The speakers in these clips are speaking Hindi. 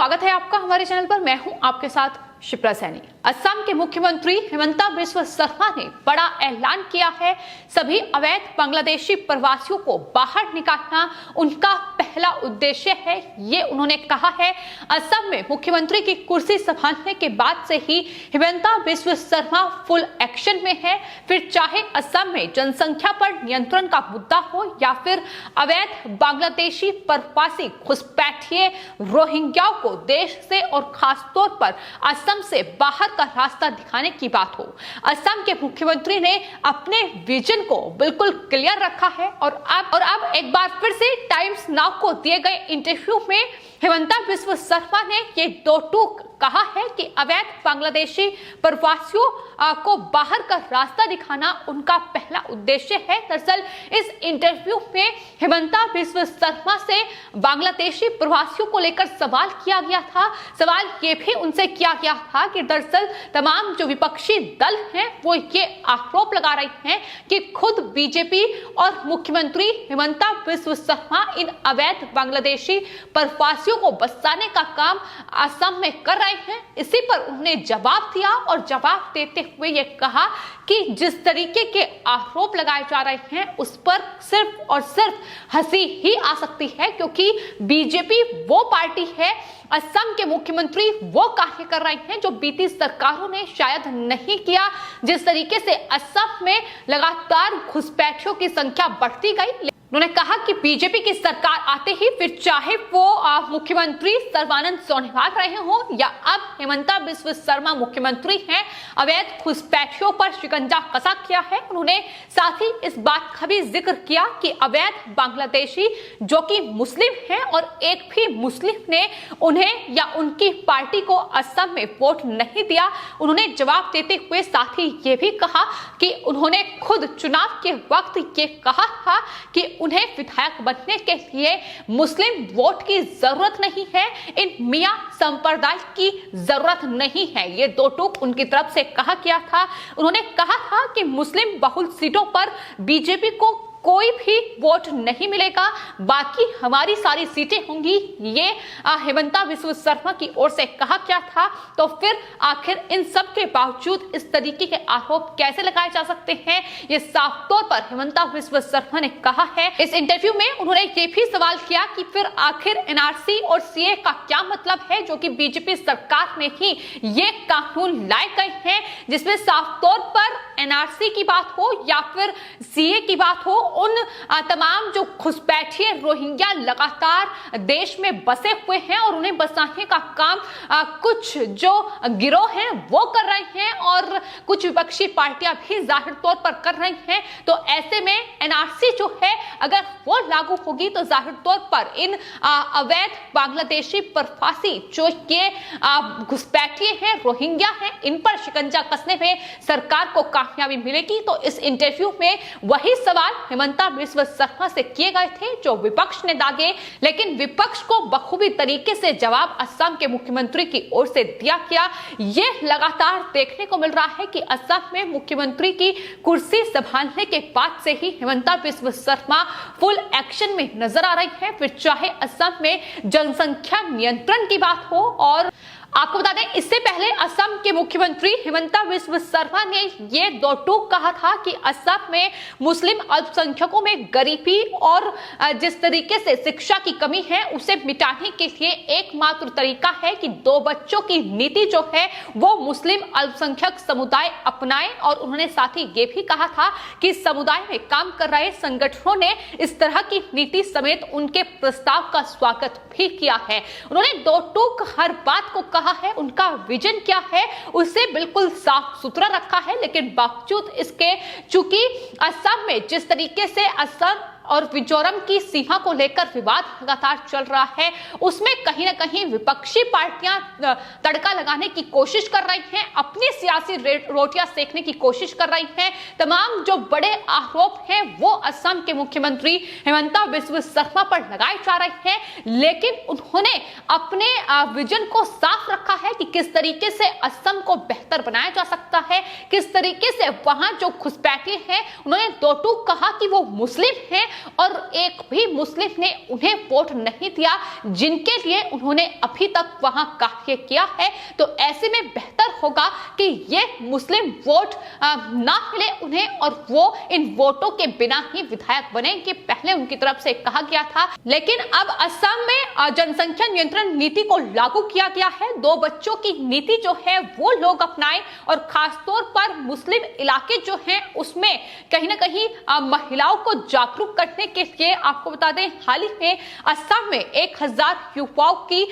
स्वागत है आपका हमारे चैनल पर। मैं हूं आपके साथ शिप्रा सैनी। असम के मुख्यमंत्री हिमंता बिस्वा शर्मा ने बड़ा ऐलान किया है। सभी अवैध बांग्लादेशी प्रवासियों को बाहर निकालना उनका पहला उद्देश्य है, ये उन्होंने कहा है। असम में मुख्यमंत्री की कुर्सी संभालने के बाद से ही हिमंता बिस्वा शर्मा फुल एक्शन में है। फिर चाहे असम में जनसंख्या पर नियंत्रण का मुद्दा हो या फिर अवैध बांग्लादेशी प्रवासी घुसपैठिए रोहिंग्याओं को देश से और खासतौर पर असम से बाहर का रास्ता दिखाने की बात हो, असम के मुख्यमंत्री ने अपने विजन को बिल्कुल क्लियर रखा है। और अब एक बार फिर से टाइम्स नाउ को दिए गए इंटरव्यू में हिमंता बिस्वा शर्मा ने ये दो टूक कहा है कि अवैध बांग्लादेशी प्रवासियों को बाहर का रास्ता दिखाना उनका पहला उद्देश्य है। दरअसल इस इंटरव्यू में हिमंता बिस्वा शर्मा से बांग्लादेशी प्रवासियों को लेकर सवाल किया गया था। सवाल ये भी उनसे किया गया था कि दरअसल तमाम जो विपक्षी दल हैं वो ये आरोप लगा रहे हैं कि खुद बीजेपी और मुख्यमंत्री हिमंता बिस्वा शर्मा इन अवैध बांग्लादेशी प्रवासियों को बसाने का काम असम में कर रहे हैं। इसी पर उन्होंने जवाब दिया और जवाब देते हुए ये कहा कि जिस तरीके के आरोप लगाए जा रहे हैं उस पर सिर्फ और सिर्फ हंसी ही आ सकती है, क्योंकि बीजेपी वो पार्टी है, असम के मुख्यमंत्री वो कार्य कर रहे हैं जो बीती सरकारों ने शायद नहीं किया। जिस तरीके से असम में लगातार घुसपैठियों की संख्या बढ़ती गई, उन्होंने कहा कि बीजेपी की सरकार आते ही फिर चाहे वो मुख्यमंत्री सर्बानंद सोनोवाल रहे हो या अब हिमंता बिस्वा शर्मा मुख्यमंत्री हैं, अवैध घुसपैठियों पर शिकंजा कसा किया है। उन्होंने साथ ही इस बात का भी जिक्र किया कि अवैध बांग्लादेशी जो कि मुस्लिम हैं और एक भी मुस्लिम ने उन्हें या उनकी पार्टी को असम में वोट नहीं दिया। उन्होंने जवाब देते हुए साथ ही ये भी कहा कि उन्होंने खुद चुनाव के वक्त ये कहा था कि उन्हें विधायक बनने के लिए मुस्लिम वोट की जरूरत नहीं है, इन मियां संप्रदाय की जरूरत नहीं है। ये दो टूक उनकी तरफ से कहा गया था। उन्होंने कहा था कि मुस्लिम बहुल सीटों पर बीजेपी को कोई भी वोट नहीं मिलेगा, बाकी हमारी सारी सीटें होंगी, ये हिमंता बिस्वा शर्मा की ओर से कहा गया था। तो फिर आखिर इन सब के बावजूद इस तरीके के आरोप कैसे लगाए जा सकते हैं, ये साफ तौर पर हिमंता बिस्वा शर्मा ने कहा है। इस इंटरव्यू में उन्होंने ये भी सवाल किया कि फिर आखिर एनआरसी और सीए का क्या मतलब है, जो कि बीजेपी सरकार में ही ये कानून लाए गए हैं, जिसमें साफ तौर पर एनआरसी की बात हो या फिर सीए की बात हो, उन तमाम जो घुसपैठिए रोहिंग्या लगातार देश में बसे हुए हैं और उन्हें बसाने का काम कुछ जो गिरोह हैं वो कर रहे हैं और कुछ विपक्षी पार्टियां भी जाहिर तौर पर कर रही हैं। तो ऐसे में एनआरसी जो है अगर वो लागू होगी तो जाहिर तौर पर इन अवैध बांग्लादेशी प्रवासी जो ये घुसपैठिए हैं, रोहिंग्या हैं, इन पर शिकंजा कसने में सरकार को कामयाबी मिलेगी। तो इस इंटरव्यू में वही सवाल हिमंता बिस्वा शर्मा से किए गए थे जो विपक्ष ने दागे, लेकिन विपक्ष को बखूबी तरीके से जवाब असम के मुख्यमंत्री की ओर से दिया गया। ये लगातार देखने को मिल रहा है कि असम में मुख्यमंत्री की कुर्सी संभालने के बाद से ही हिमंता बिस्वा शर्मा फुल एक्शन में नजर आ रही है। फिर चाहे असम में जनसंख्या नियंत्रण की बात हो, और आपको बता दें इससे पहले असम के मुख्यमंत्री हिमंता बिस्वा शर्मा ने ये दो टूक कहा था कि असम में मुस्लिम अल्पसंख्यकों में गरीबी और जिस तरीके से शिक्षा की कमी है उसे मिटाने के लिए एकमात्र तरीका है कि 2 बच्चों की नीति जो है वो मुस्लिम अल्पसंख्यक समुदाय अपनाए। और उन्होंने साथ ही ये भी कहा था कि समुदाय में काम कर रहे संगठनों ने इस तरह की नीति समेत उनके प्रस्ताव का स्वागत भी किया है। उन्होंने दो टूक हर बात को कहा है, उनका विजन क्या है उसे बिल्कुल साफ सुथरा रखा है, लेकिन बावजूद इसके चूंकि असम में जिस तरीके से असम और मिजोरम की सीमा को लेकर विवाद लगातार चल रहा है, उसमें कहीं ना कहीं विपक्षी पार्टियां तड़का लगाने की कोशिश कर रही हैं, अपनी सियासी रोटियां सेकने की कोशिश कर रही हैं। तमाम जो बड़े आरोप हैं वो असम के मुख्यमंत्री हिमंता बिस्वा शर्मा पर लगाए जा रहे हैं, लेकिन उन्होंने अपने विजन को साफ रखा है कि किस तरीके से असम को बेहतर बनाया जा सकता है, किस तरीके से वहां जो घुसपैठे हैं उन्होंने दो टूक कहा कि वो मुस्लिम हैं और एक भी मुस्लिम ने उन्हें वोट नहीं दिया जिनके लिए उन्होंने अभी तक वहां कार्य किया है। तो ऐसे में बेहतर होगा कि ये मुस्लिम वोट ना मिले उन्हें और वो इन वोटों के बिना ही विधायक बने, कि पहले उनकी तरफ से कहा गया था। लेकिन अब असम में जनसंख्या नियंत्रण नीति को लागू किया गया है। 2 बच्चों की नीति जो है वो लोग अपनाएं और खासतौर पर मुस्लिम इलाके जो हैं उसमें कहीं ना कहीं महिलाओं को जागरूक करने के लिए आपको बता दें, हाल ही में असम में 1000 युवाओं की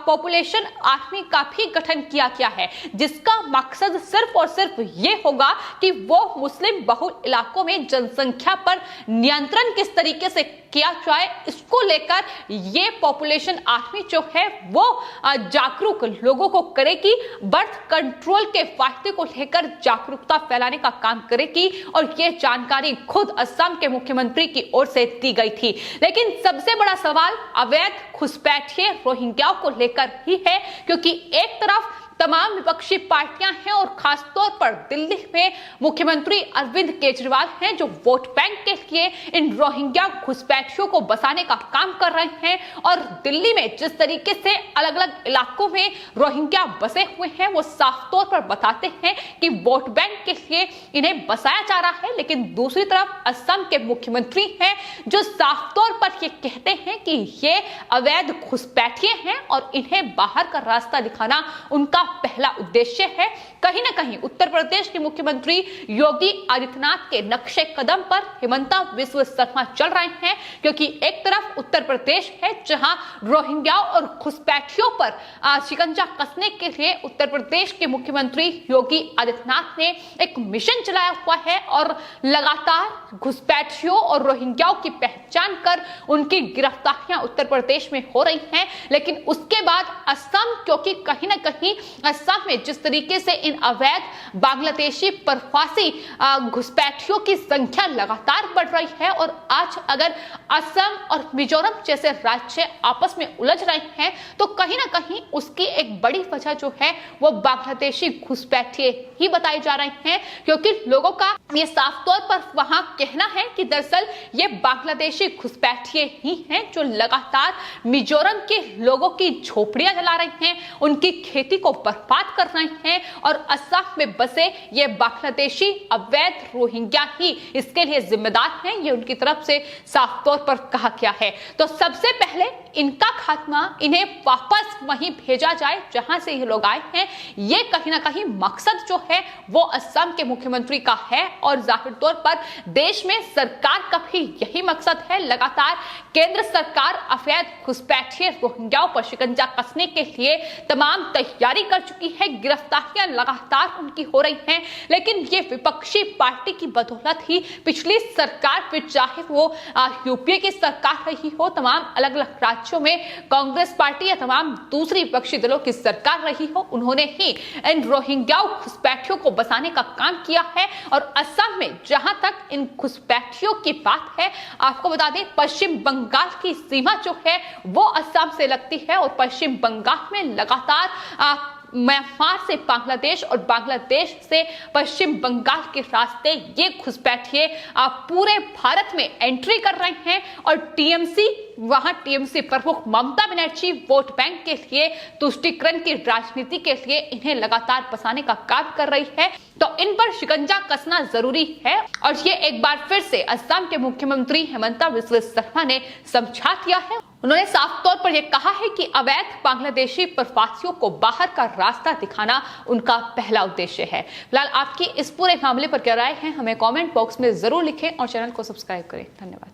पॉपुलेशन आर्मी का भी गठन किया गया है, जिसका मकसद सिर्फ और सिर्फ ये होगा कि वो मुस्लिम बहुल इलाकों में जनसंख्या पर नियंत्रण किस तरीके से किया जाए, इसको लेकर ये पॉपुलेशन आर्मी जो है वो जागरूक लोगों को करेगी, बर्थ कंट्रोल के फायदे को लेकर जागरूकता फैलाने का काम करेगी। और ये जानकारी खुद असम के मुख्यमंत्री की ओर से दी गई थी। लेकिन सबसे बड़ा सवाल अवैध घुसपैठिए रोहिंग्याओं को लेकर ही है, क्योंकि एक तरफ तमाम विपक्षी पार्टियां हैं और खासतौर पर दिल्ली में मुख्यमंत्री अरविंद केजरीवाल हैं जो वोट बैंक के लिए इन रोहिंग्या घुसपैठियों को बसाने का काम कर रहे हैं। और दिल्ली में जिस तरीके से अलग अलग इलाकों में रोहिंग्या बसे हुए हैं वो साफ तौर पर बताते हैं कि वोट बैंक के लिए इन्हें बसाया जा रहा है। लेकिन दूसरी तरफ असम के मुख्यमंत्री हैं जो साफ तौर पर ये कहते हैं कि ये अवैध घुसपैठिए हैं और इन्हें बाहर का रास्ता दिखाना उनका पहला उद्देश्य है। कहीं ना कहीं उत्तर प्रदेश के मुख्यमंत्री योगी आदित्यनाथ के नक्शे कदम पर हिमंता बिस्वा शर्मा चल रहे हैं, क्योंकि एक तरफ उत्तर प्रदेश है जहां रोहिंग्याओं और घुसपैठियों पर शिकंजा कसने के लिए उत्तर प्रदेश के मुख्यमंत्री योगी आदित्यनाथ ने एक मिशन चलाया हुआ है और लगातार घुसपैठियों और रोहिंग्याओं की पहचान कर उनकी गिरफ्तारियां उत्तर प्रदेश में हो रही हैं। लेकिन उसके बाद असम, क्योंकि कहीं ना कहीं असम में जिस तरीके से इन अवैध बांग्लादेशी प्रवासी घुसपैठियों की संख्या लगातार बढ़ रही है और आज अगर असम और मिजोरम जैसे राज्य आपस में उलझ रहे हैं तो कहीं ना कहीं उसकी एक बड़ी वजह जो है वो बांग्लादेशी घुसपैठिए ही बताए जा रहे हैं, क्योंकि लोगों का ये साफ तौर पर वहां कहना है कि दरअसल ये बांग्लादेशी घुसपैठिए ही हैं जो लगातार मिजोरम के लोगों की झोपड़ियां जला रहे हैं, उनकी खेती को बर्बाद कर रहे हैं और असम में बसे ये बांग्लादेशी अवैध रोहिंग्या ही इसके लिए जिम्मेदार हैं। ये उनकी तरफ से साफ तौर पर कहा गया है। तो सबसे पहले इनका खात्मा, इन्हें वापस वहीं भेजा जाए जहां से ये लोग आए हैं। ये कहीं ना कहीं मकसद जो है वो असम के मुख्यमंत्री का है और जाहिर तौर पर देश में सरकार का भी यही मकसद है। लगातार केंद्र सरकार अवैध घुसपैठिए रोहिंग्याओं पर शिकंजा कसने के लिए तमाम तैयारी कर चुकी है, गिरफ्तारियां लगातार उनकी हो रही हैं। लेकिन ये विपक्षी पार्टी की बदौलत ही पिछली सरकार पे, चाहे वो यूपीए की सरकार रही हो, तमाम अलग अलग राज्यों में कांग्रेस पार्टी या तमाम दूसरी विपक्षी दलों की सरकार रही हो, उन्होंने ही इन रोहिंग्याओं घुसपैठियों को बसाने का काम किया है। और असम में जहां तक इन घुसपैठियों की बात है, आपको बता दें पश्चिम बंगाल की सीमा जो है वो असम से लगती है और पश्चिम बंगाल में लगातार म्यांमार से बांग्लादेश और बांग्लादेश से पश्चिम बंगाल के रास्ते ये घुसपैठिए पूरे भारत में एंट्री कर रहे हैं। और टीएमसी प्रमुख ममता बनर्जी वोट बैंक के लिए, तुष्टीकरण की राजनीति के लिए इन्हें लगातार बसाने का काम कर रही है। तो इन पर शिकंजा कसना जरूरी है और ये एक बार फिर से असम के मुख्यमंत्री हिमंता बिस्वा शर्मा ने समझा दिया है। उन्होंने साफ तौर पर यह कहा है कि अवैध बांग्लादेशी प्रवासियों को बाहर का रास्ता दिखाना उनका पहला उद्देश्य है। फिलहाल आपकी इस पूरे मामले पर क्या राय है, हमें कमेंट बॉक्स में जरूर लिखें और चैनल को सब्सक्राइब करें। धन्यवाद।